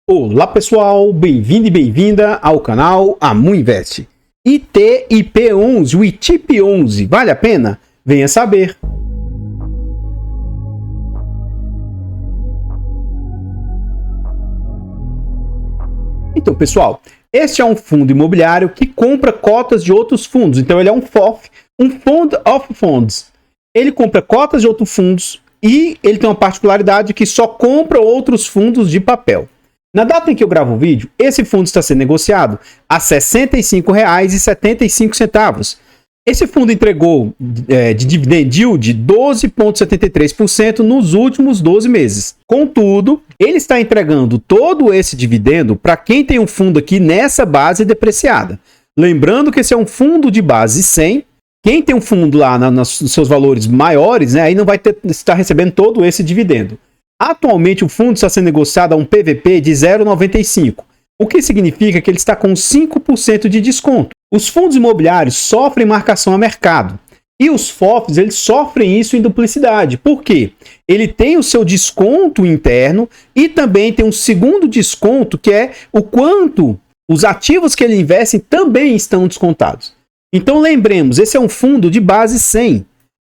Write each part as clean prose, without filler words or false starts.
Olá pessoal, bem-vindo e bem-vinda ao canal Amuinvest. ITIP11, o ITIP11, vale a pena? Venha saber. Então pessoal, este é um fundo imobiliário que compra cotas de outros fundos. Então ele é um FOF, um Fund of Funds. Ele compra cotas de outros fundos e ele tem uma particularidade que só compra outros fundos de papel. Na data em que eu gravo o vídeo, esse fundo está sendo negociado a R$ 65,75. Esse fundo entregou de dividend yield de 12,73% nos últimos 12 meses. Contudo, ele está entregando todo esse dividendo para quem tem um fundo aqui nessa base depreciada. Lembrando que esse é um fundo de base 100. Quem tem um fundo lá nos seus valores maiores, né, aí não vai estar recebendo todo esse dividendo. Atualmente o fundo está sendo negociado a um PVP de 0,95, o que significa que ele está com 5% de desconto. Os fundos imobiliários sofrem marcação a mercado e os FOFs eles sofrem isso em duplicidade. Por quê? Ele tem o seu desconto interno e também tem um segundo desconto que é o quanto os ativos que ele investe também estão descontados. Então lembremos, esse é um fundo de base 100.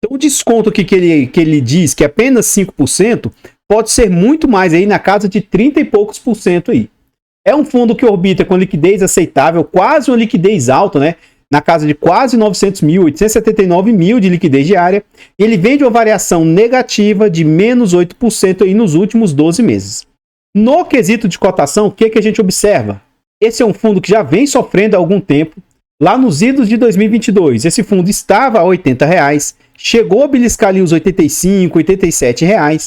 Então o desconto que ele diz que é apenas 5%, pode ser muito mais aí na casa de 30 e poucos por cento aí. É um fundo que orbita com liquidez aceitável, quase uma liquidez alta, né? Na casa de quase 900 mil, 879 mil de liquidez diária. E ele vem de uma variação negativa de menos 8% aí nos últimos 12 meses. No quesito de cotação, o que a gente observa? Esse é um fundo que já vem sofrendo há algum tempo. Lá nos idos de 2022, esse fundo estava a R$ 80, chegou a beliscar ali os R$ 85, R$ 87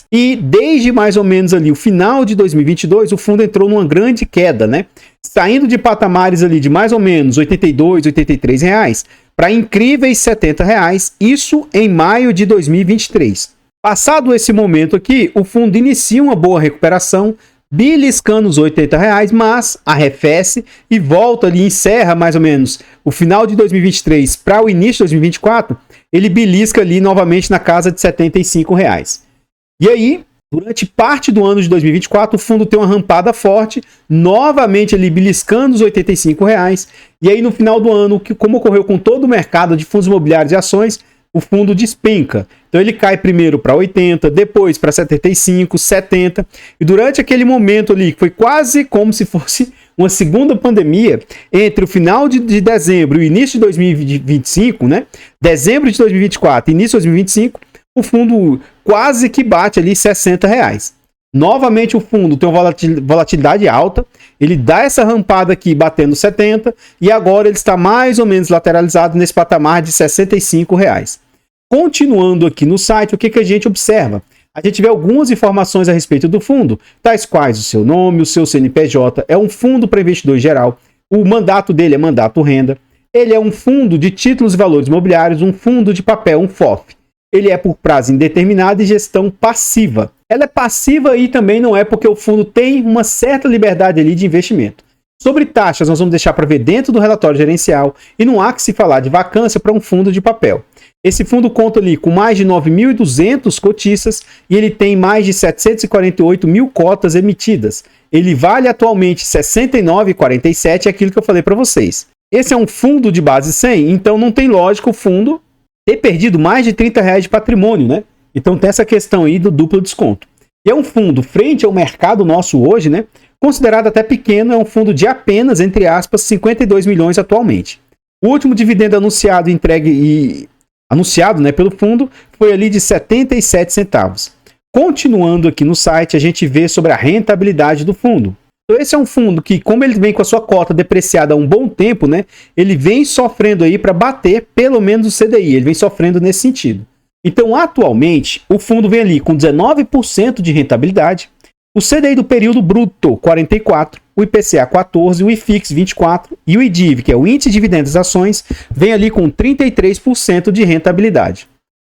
e desde mais ou menos ali o final de 2022, o fundo entrou numa grande queda, né? Saindo de patamares ali de mais ou menos R$ 82, R$ 83 para incríveis R$ 70, isso em maio de 2023. Passado esse momento aqui, o fundo inicia uma boa recuperação, beliscando os R$ 80, mas arrefece e volta ali, encerra mais ou menos o final de 2023 para o início de 2024, ele belisca ali novamente na casa de R$ 75. E aí, durante parte do ano de 2024, o fundo tem uma rampada forte, novamente ali beliscando os R$ 85. E aí no final do ano, como ocorreu com todo o mercado de fundos imobiliários e ações, o fundo despenca. Então ele cai primeiro para 80, depois para 75, 70. E durante aquele momento ali, que foi quase como se fosse uma segunda pandemia, entre o final de dezembro e o início de 2025, né? Dezembro de 2024 e início de 2025, o fundo quase que bate ali R$ 60. Novamente o fundo tem uma volatilidade alta, ele dá essa rampada aqui batendo 70 e agora ele está mais ou menos lateralizado nesse patamar de R$ 65. Continuando aqui no site, o que a gente observa? A gente vê algumas informações a respeito do fundo, tais quais o seu nome, o seu CNPJ, é um fundo para investidor geral, o mandato dele é mandato renda, ele é um fundo de títulos e valores imobiliários, um fundo de papel, um FOF. Ele é por prazo indeterminado e gestão passiva. Ela é passiva e também não é porque o fundo tem uma certa liberdade ali de investimento. Sobre taxas, nós vamos deixar para ver dentro do relatório gerencial e não há que se falar de vacância para um fundo de papel. Esse fundo conta ali com mais de 9.200 cotistas e ele tem mais de 748 mil cotas emitidas. Ele vale atualmente R$ 69,47, é aquilo que eu falei para vocês. Esse é um fundo de base 100, então não tem lógica o fundo ter perdido mais de R$ 30 de patrimônio, né? Então tem essa questão aí do duplo desconto. E é um fundo, frente ao mercado nosso hoje, né? Considerado até pequeno, é um fundo de apenas, entre aspas, 52 milhões atualmente. O último dividendo anunciado né, pelo fundo foi ali de 77 centavos. Continuando aqui no site, a gente vê sobre a rentabilidade do fundo. Então esse é um fundo que, como ele vem com a sua cota depreciada há um bom tempo, né, ele vem sofrendo aí para bater pelo menos o CDI, ele vem sofrendo nesse sentido. Então atualmente o fundo vem ali com 19% de rentabilidade, o CDI do período bruto 44, o IPCA 14, o IFIX 24 e o IDIV, que é o índice de dividendos das ações, vem ali com 33% de rentabilidade.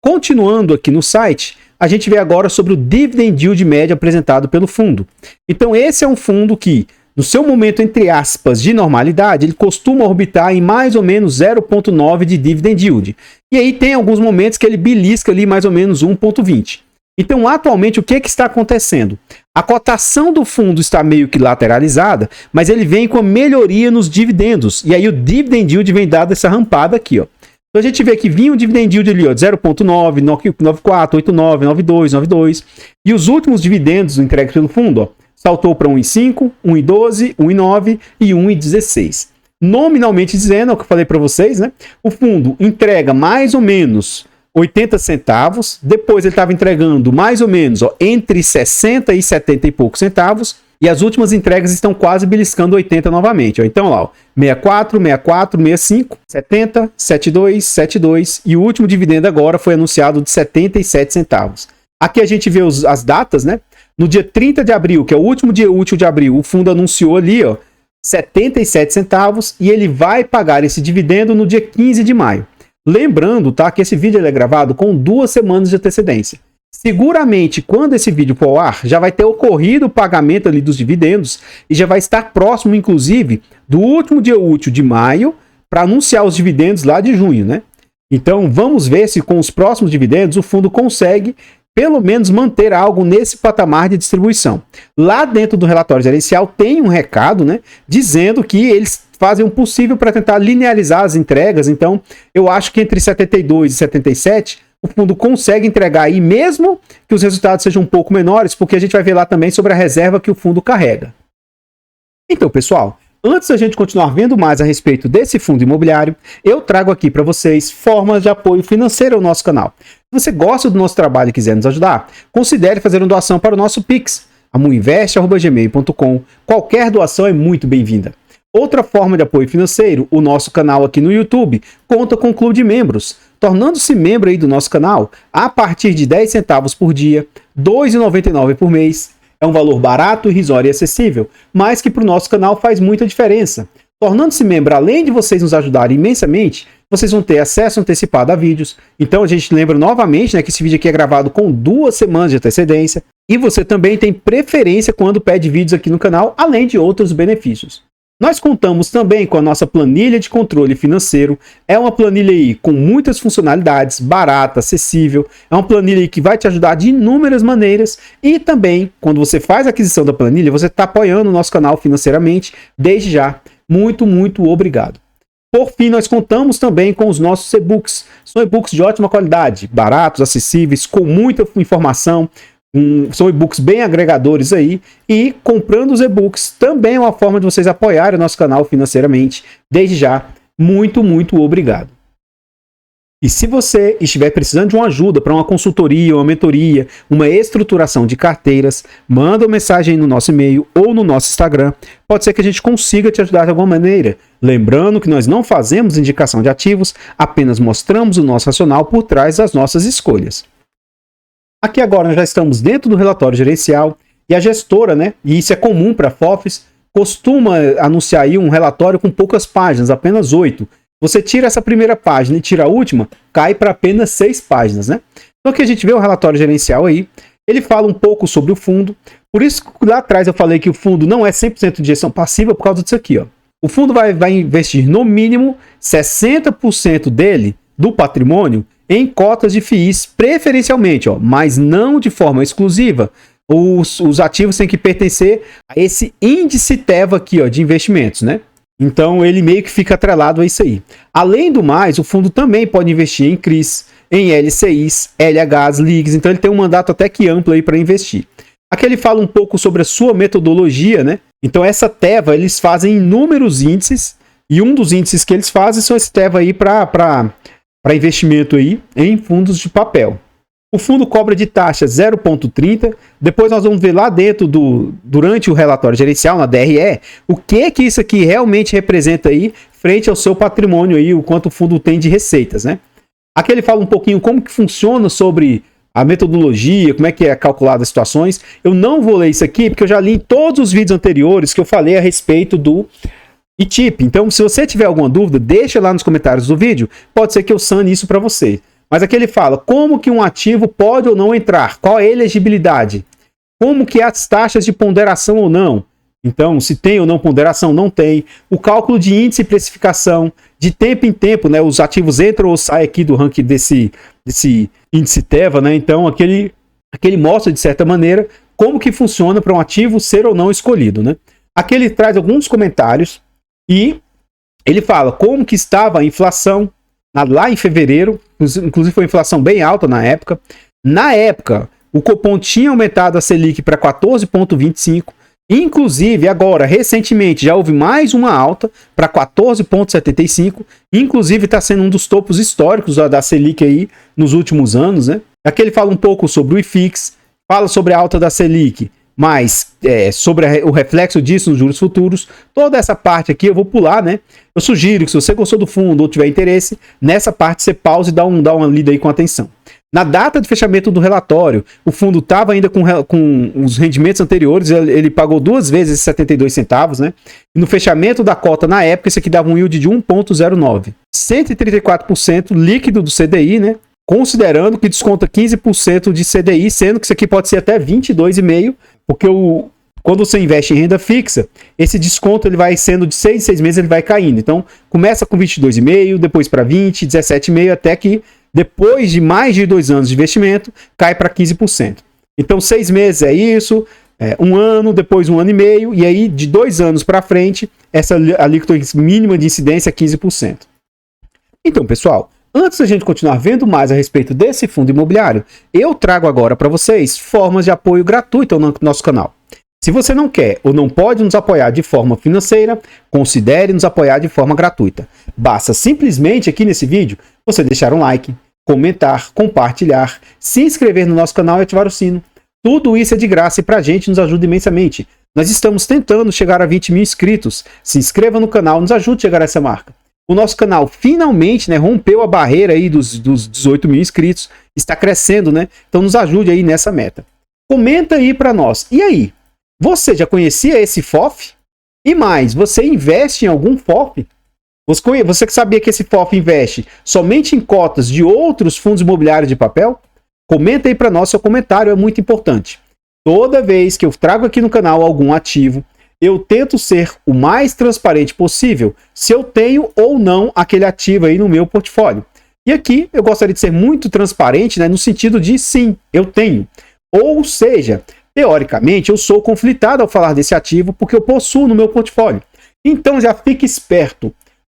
Continuando aqui no site, a gente vê agora sobre o dividend yield médio apresentado pelo fundo. Então esse é um fundo que, no seu momento, entre aspas, de normalidade, ele costuma orbitar em mais ou menos 0,9 de dividend yield. E aí tem alguns momentos que ele belisca ali mais ou menos 1,20. Então, atualmente, o que está acontecendo? A cotação do fundo está meio que lateralizada, mas ele vem com a melhoria nos dividendos. E aí o dividend yield vem dado essa rampada aqui, ó. Então a gente vê que vinha um dividend yield ali, ó, de 0,9, 94, 89, 92, 92. E os últimos dividendos entregues pelo fundo, ó, saltou para 1,5, 1,12, 1,9 e 1,16. Nominalmente dizendo, é o que eu falei para vocês, né? O fundo entrega mais ou menos 80 centavos, depois ele estava entregando mais ou menos, ó, entre 60 e 70 e poucos centavos, e as últimas entregas estão quase beliscando 80 novamente. Ó. Então, lá, ó, 64, 64, 65, 70, 72, 72, e o último dividendo agora foi anunciado de 77 centavos. Aqui a gente vê as datas, né? No dia 30 de abril, que é o último dia útil de abril, o fundo anunciou ali, ó, 77 centavos, e ele vai pagar esse dividendo no dia 15 de maio. Lembrando, tá, que esse vídeo é gravado com 2 semanas de antecedência. Seguramente, quando esse vídeo for ao ar, já vai ter ocorrido o pagamento ali dos dividendos e já vai estar próximo, inclusive, do último dia útil de maio para anunciar os dividendos lá de junho, né? Então, vamos ver se com os próximos dividendos o fundo consegue pelo menos manter algo nesse patamar de distribuição. Lá dentro do relatório gerencial tem um recado, né, dizendo que eles fazem o possível para tentar linearizar as entregas. Então, eu acho que entre 72 e 77, o fundo consegue entregar aí, mesmo que os resultados sejam um pouco menores, porque a gente vai ver lá também sobre a reserva que o fundo carrega. Então, pessoal, antes da gente continuar vendo mais a respeito desse fundo imobiliário, eu trago aqui para vocês formas de apoio financeiro ao nosso canal. Se você gosta do nosso trabalho e quiser nos ajudar, considere fazer uma doação para o nosso Pix, amuinvest@gmail.com. Qualquer doação é muito bem-vinda. Outra forma de apoio financeiro, o nosso canal aqui no YouTube conta com o clube de membros. Tornando-se membro aí do nosso canal, a partir de 10 centavos por dia, R$ 2,99 por mês, é um valor barato, irrisório e acessível, mas que para o nosso canal faz muita diferença. Tornando-se membro, além de vocês nos ajudarem imensamente, vocês vão ter acesso antecipado a vídeos. Então a gente lembra novamente, né, que esse vídeo aqui é gravado com 2 semanas de antecedência. E você também tem preferência quando pede vídeos aqui no canal, além de outros benefícios. Nós contamos também com a nossa planilha de controle financeiro. É uma planilha aí com muitas funcionalidades, barata, acessível. É uma planilha aí que vai te ajudar de inúmeras maneiras. E também, quando você faz a aquisição da planilha, você está apoiando o nosso canal financeiramente. Desde já, muito, muito obrigado. Por fim, nós contamos também com os nossos e-books. São e-books de ótima qualidade, baratos, acessíveis, com muita informação. São e-books bem agregadores aí, e comprando os e-books também é uma forma de vocês apoiarem o nosso canal financeiramente. Desde já, muito, muito obrigado. E se você estiver precisando de uma ajuda para uma consultoria, uma mentoria, uma estruturação de carteiras, manda uma mensagem aí no nosso e-mail ou no nosso Instagram. Pode ser que a gente consiga te ajudar de alguma maneira. Lembrando que nós não fazemos indicação de ativos, apenas mostramos o nosso racional por trás das nossas escolhas. Aqui agora nós já estamos dentro do relatório gerencial e a gestora, né, e isso é comum para FOFs, costuma anunciar aí um relatório com poucas páginas, apenas 8. Você tira essa primeira página e tira a última, cai para apenas 6 páginas, né? Então aqui a gente vê o relatório gerencial aí, ele fala um pouco sobre o fundo, por isso que lá atrás eu falei que o fundo não é 100% de gestão passiva por causa disso aqui, ó. O fundo vai investir no mínimo 60% dele, do patrimônio, em cotas de FIIs, preferencialmente, ó, mas não de forma exclusiva. Os ativos têm que pertencer a esse índice TEVA aqui, ó, de investimentos, né? Então ele meio que fica atrelado a isso aí. Além do mais, o fundo também pode investir em CRIs, em LCIs, LHs, LIGs, então ele tem um mandato até que amplo aí para investir. Aqui ele fala um pouco sobre a sua metodologia, né? Então essa TEVA, eles fazem inúmeros índices, e um dos índices que eles fazem são esse TEVA aí para investimento aí em fundos de papel. O fundo cobra de taxa 0,30. Depois nós vamos ver lá dentro durante o relatório gerencial, na DRE, o que isso aqui realmente representa aí frente ao seu patrimônio aí, o quanto o fundo tem de receitas, né? Aqui ele fala um pouquinho como que funciona sobre a metodologia, como é que é calculada as situações. Eu não vou ler isso aqui porque eu já li em todos os vídeos anteriores que eu falei a respeito do ITIP. Então, se você tiver alguma dúvida, deixa lá nos comentários do vídeo. Pode ser que eu sane isso para você. Mas aqui ele fala como que um ativo pode ou não entrar, qual é a elegibilidade, como que as taxas de ponderação ou não. Então, se tem ou não ponderação, não tem. O cálculo de índice e precificação, de tempo em tempo, né? Os ativos entram ou saem aqui do ranking desse índice TEVA, né? Então, aqui ele Aqui ele mostra, de certa maneira, como que funciona para um ativo ser ou não escolhido, né? Aqui ele traz alguns comentários e ele fala como que estava a inflação lá em fevereiro, inclusive foi uma inflação bem alta na época. Na época, o Copom tinha aumentado a Selic para 14,25%. Inclusive, agora, recentemente, já houve mais uma alta para 14,75%. Inclusive, está sendo um dos topos históricos da Selic aí nos últimos anos, né? Aqui ele fala um pouco sobre o IFIX, fala sobre a alta da Selic, mas sobre o reflexo disso nos juros futuros. Toda essa parte aqui eu vou pular, né? Eu sugiro que, se você gostou do fundo ou tiver interesse, nessa parte você pause e dá uma lida aí com atenção. Na data de fechamento do relatório, o fundo estava ainda com os rendimentos anteriores, ele pagou 2 vezes 72 centavos, né? E no fechamento da cota na época, isso aqui dava um yield de 1,09. 134% líquido do CDI, né? Considerando que desconta 15% de CDI, sendo que isso aqui pode ser até 22,5%, porque quando você investe em renda fixa, esse desconto ele vai sendo de 6 em 6 meses, ele vai caindo. Então, começa com 22,5%, depois para 20%, 17,5%, até que depois de mais de 2 anos de investimento, cai para 15%. Então, 6 meses é isso, 1 ano, depois 1 ano e meio, e aí de 2 anos para frente, essa alíquota mínima de incidência é 15%. Então, pessoal, antes da gente continuar vendo mais a respeito desse fundo imobiliário, eu trago agora para vocês formas de apoio gratuito no nosso canal. Se você não quer ou não pode nos apoiar de forma financeira, considere nos apoiar de forma gratuita. Basta simplesmente aqui nesse vídeo você deixar um like, comentar, compartilhar, se inscrever no nosso canal e ativar o sino. Tudo isso é de graça e para a gente nos ajuda imensamente. Nós estamos tentando chegar a 20 mil inscritos. Se inscreva no canal, nos ajude a chegar a essa marca. O nosso canal finalmente, né, rompeu a barreira aí dos 18 mil inscritos. Está crescendo, né? Então nos ajude aí nessa meta. Comenta aí para nós. E aí? Você já conhecia esse FOF? E mais, você investe em algum FOF? Você que sabia que esse FOF investe somente em cotas de outros fundos imobiliários de papel? Comenta aí para nós, seu comentário é muito importante. Toda vez que eu trago aqui no canal algum ativo, eu tento ser o mais transparente possível se eu tenho ou não aquele ativo aí no meu portfólio. E aqui eu gostaria de ser muito transparente, né, no sentido de sim, eu tenho. Ou seja, teoricamente eu sou conflitado ao falar desse ativo porque eu possuo no meu portfólio. Então já fique esperto.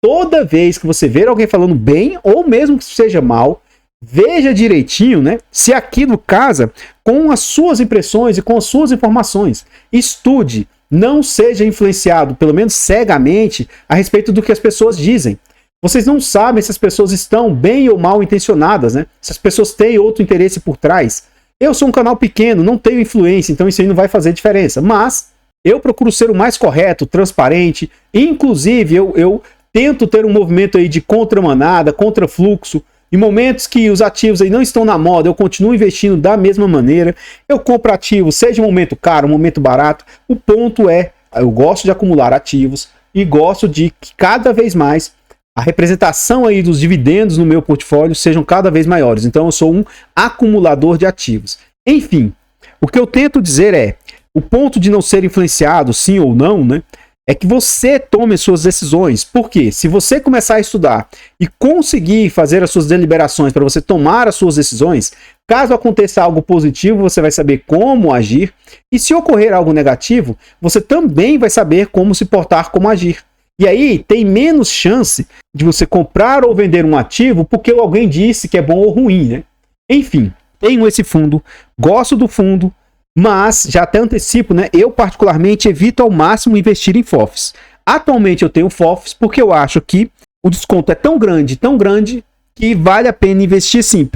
Toda vez que você ver alguém falando bem ou mesmo que seja mal, veja direitinho, né, se aquilo casa com as suas impressões e com as suas informações. Estude, não seja influenciado, pelo menos cegamente, a respeito do que as pessoas dizem. Vocês não sabem se as pessoas estão bem ou mal intencionadas, né? Se as pessoas têm outro interesse por trás. Eu sou um canal pequeno, não tenho influência, então isso aí não vai fazer diferença. Mas eu procuro ser o mais correto, transparente. Inclusive, eu tento ter um movimento aí de contramanada, contrafluxo. Em momentos que os ativos aí não estão na moda, eu continuo investindo da mesma maneira. Eu compro ativos, seja um momento caro, um momento barato. O ponto é, eu gosto de acumular ativos e gosto de que cada vez mais a representação aí dos dividendos no meu portfólio sejam cada vez maiores. Então eu sou um acumulador de ativos. Enfim, o que eu tento dizer é, o ponto de não ser influenciado, sim ou não, né? É que você tome suas decisões. Porque se você começar a estudar e conseguir fazer as suas deliberações para você tomar as suas decisões, caso aconteça algo positivo, você vai saber como agir. E se ocorrer algo negativo, você também vai saber como se portar, como agir. E aí tem menos chance de você comprar ou vender um ativo porque alguém disse que é bom ou ruim, né? Enfim, tenho esse fundo, gosto do fundo, mas já até antecipo, né? Eu particularmente evito ao máximo investir em FOFs. Atualmente eu tenho FOFs porque eu acho que o desconto é tão grande que vale a pena investir sim,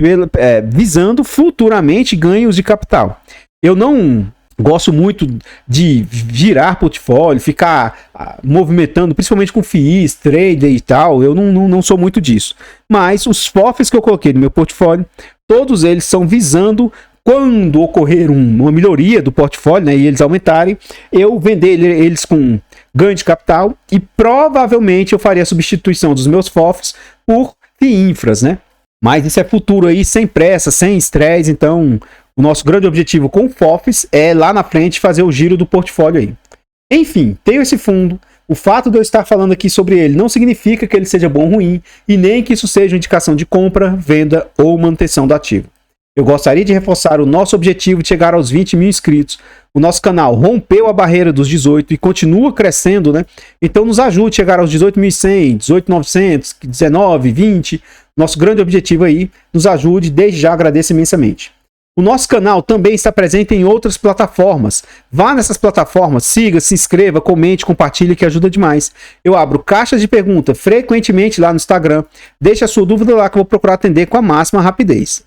visando futuramente ganhos de capital. Eu não gosto muito de girar portfólio, ficar movimentando, principalmente com FIIs, trader e tal. Eu não sou muito disso. Mas os FOFs que eu coloquei no meu portfólio, todos eles são visando, quando ocorrer uma melhoria do portfólio, né, e eles aumentarem, eu vender eles com ganho de capital e provavelmente eu faria a substituição dos meus FOFs por FIINFRAs, né? Mas isso é futuro aí, sem pressa, sem estresse. Então o nosso grande objetivo com FOFs é lá na frente fazer o giro do portfólio aí. Enfim, tenho esse fundo. O fato de eu estar falando aqui sobre ele não significa que ele seja bom ou ruim, e nem que isso seja uma indicação de compra, venda ou manutenção do ativo. Eu gostaria de reforçar o nosso objetivo de chegar aos 20 mil inscritos. O nosso canal rompeu a barreira dos 18 e continua crescendo, né? Então nos ajude a chegar aos 18.100, 18.900, 19, 20. Nosso grande objetivo aí, nos ajude, desde já agradeço imensamente. O nosso canal também está presente em outras plataformas. Vá nessas plataformas, siga, se inscreva, comente, compartilhe, que ajuda demais. Eu abro caixas de pergunta frequentemente lá no Instagram. Deixe a sua dúvida lá que eu vou procurar atender com a máxima rapidez.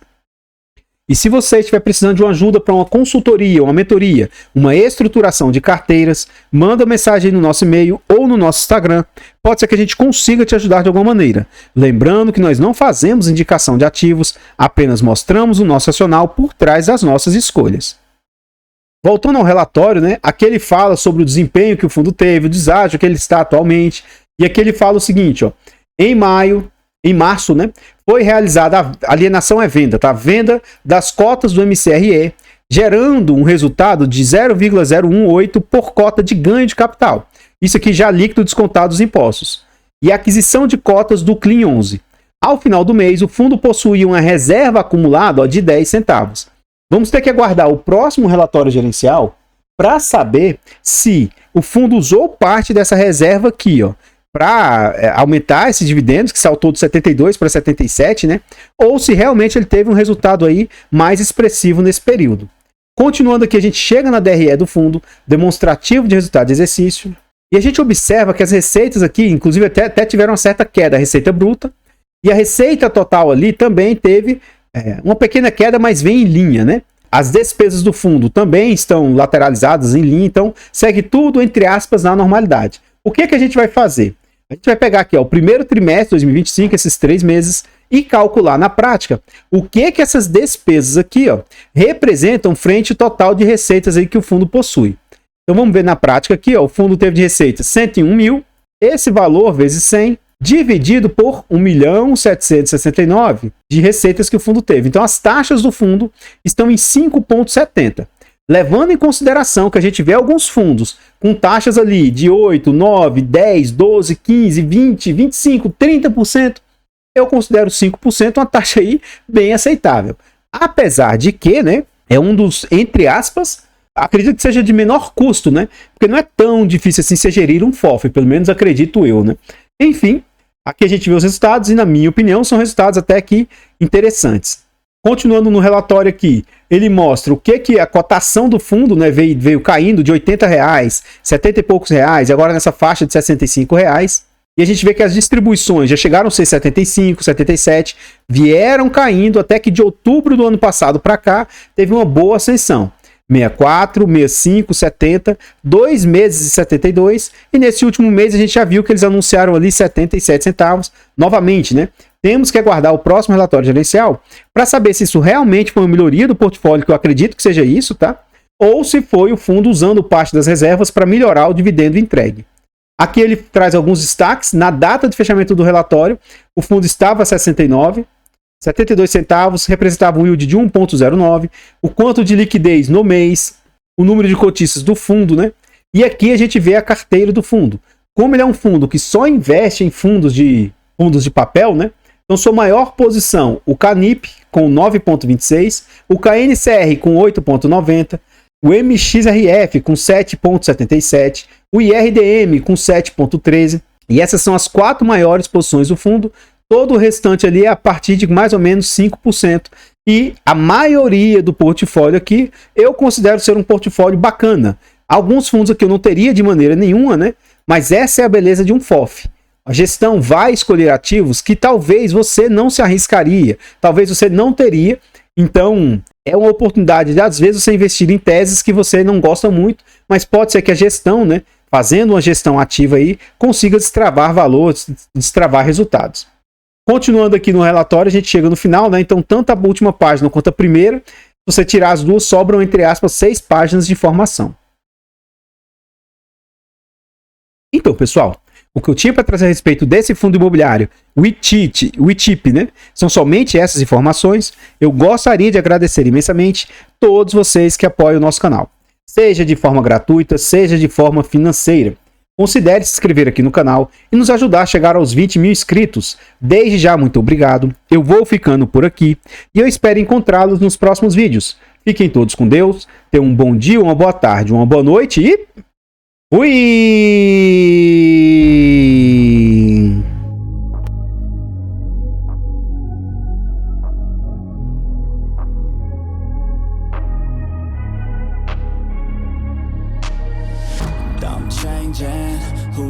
E se você estiver precisando de uma ajuda para uma consultoria, uma mentoria, uma estruturação de carteiras, manda mensagem no nosso e-mail ou no nosso Instagram. Pode ser que a gente consiga te ajudar de alguma maneira. Lembrando que nós não fazemos indicação de ativos, apenas mostramos o nosso racional por trás das nossas escolhas. Voltando ao relatório, né? Aqui ele fala sobre o desempenho que o fundo teve, o deságio que ele está atualmente. E aqui ele fala o seguinte, ó, em março, né, foi realizada a alienação venda, tá? Venda das cotas do MCRE, gerando um resultado de 0,018 por cota de ganho de capital. Isso aqui já líquido descontado os impostos. E a aquisição de cotas do Clean 11. Ao final do mês, o fundo possuía uma reserva acumulada, ó, de 10 centavos. Vamos ter que aguardar o próximo relatório gerencial para saber se o fundo usou parte dessa reserva aqui, ó, para aumentar esses dividendos, que saltou de 72 para 77, né? Ou se realmente ele teve um resultado aí mais expressivo nesse período. Continuando aqui, a gente chega na DRE do fundo, demonstrativo de resultado de exercício, e a gente observa que as receitas aqui, inclusive até tiveram uma certa queda, a receita bruta, e a receita total ali também teve uma pequena queda, mas vem em linha, né? As despesas do fundo também estão lateralizadas em linha, então segue tudo, entre aspas, na normalidade. O que a gente vai fazer? A gente vai pegar aqui, ó, o primeiro trimestre de 2025, esses 3 meses, e calcular na prática o que essas despesas aqui, ó, representam frente ao total de receitas aí que o fundo possui. Então vamos ver na prática aqui, ó, o fundo teve de receitas 101 mil, esse valor vezes 100, dividido por 1.769.000 de receitas que o fundo teve. Então as taxas do fundo estão em 5,70. Levando em consideração que a gente vê alguns fundos com taxas ali de 8, 9, 10, 12, 15, 20, 25, 30%, eu considero 5% uma taxa aí bem aceitável. Apesar de que, né, é um dos, entre aspas, acredito que seja de menor custo, né? Porque não é tão difícil assim você gerir um FOF, pelo menos acredito eu, né? Enfim, aqui a gente vê os resultados e, na minha opinião, são resultados até que interessantes. Continuando no relatório aqui, ele mostra o que a cotação do fundo, né, veio caindo de R$80, 70 e poucos reais, e agora nessa faixa de R$65. E a gente vê que as distribuições já chegaram a ser 75, 77, vieram caindo até que de outubro do ano passado para cá teve uma boa ascensão. 64, 65, 70, 2 meses de 72, e nesse último mês a gente já viu que eles anunciaram ali 77 centavos, novamente, né? Temos que aguardar o próximo relatório gerencial para saber se isso realmente foi uma melhoria do portfólio, que eu acredito que seja isso, tá? Ou se foi o fundo usando parte das reservas para melhorar o dividendo entregue. Aqui ele traz alguns destaques. Na data de fechamento do relatório, o fundo estava a 69, 72 centavos, representava um yield de 1,09, o quanto de liquidez no mês, o número de cotistas do fundo, né? E aqui a gente vê a carteira do fundo. Como ele é um fundo que só investe em fundos de papel, né? Então, sua maior posição, o Canip com 9,26, o KNCR com 8,90, o MXRF com 7,77, o IRDM com 7,13, e essas são as 4 maiores posições do fundo. Todo o restante ali é a partir de mais ou menos 5%. E a maioria do portfólio aqui eu considero ser um portfólio bacana. Alguns fundos aqui eu não teria de maneira nenhuma, né? Mas essa é a beleza de um FOF. A gestão vai escolher ativos que talvez você não se arriscaria, talvez você não teria. Então, é uma oportunidade de, às vezes, você investir em teses que você não gosta muito, mas pode ser que a gestão, né, fazendo uma gestão ativa aí, consiga destravar valores, destravar resultados. Continuando aqui no relatório, a gente chega no final, né? Então, tanto a última página quanto a primeira, se você tirar as duas, sobram, entre aspas, 6 páginas de informação. Então, pessoal, o que eu tinha para trazer a respeito desse fundo imobiliário, o ITIP, né? São somente essas informações. Eu gostaria de agradecer imensamente todos vocês que apoiam o nosso canal, seja de forma gratuita, seja de forma financeira. considere se inscrever aqui no canal e nos ajudar a chegar aos 20 mil inscritos. Desde já, muito obrigado. Eu vou ficando por aqui e eu espero encontrá-los nos próximos vídeos. Fiquem todos com Deus, tenham um bom dia, uma boa tarde, uma boa noite e... fui! I'm changing who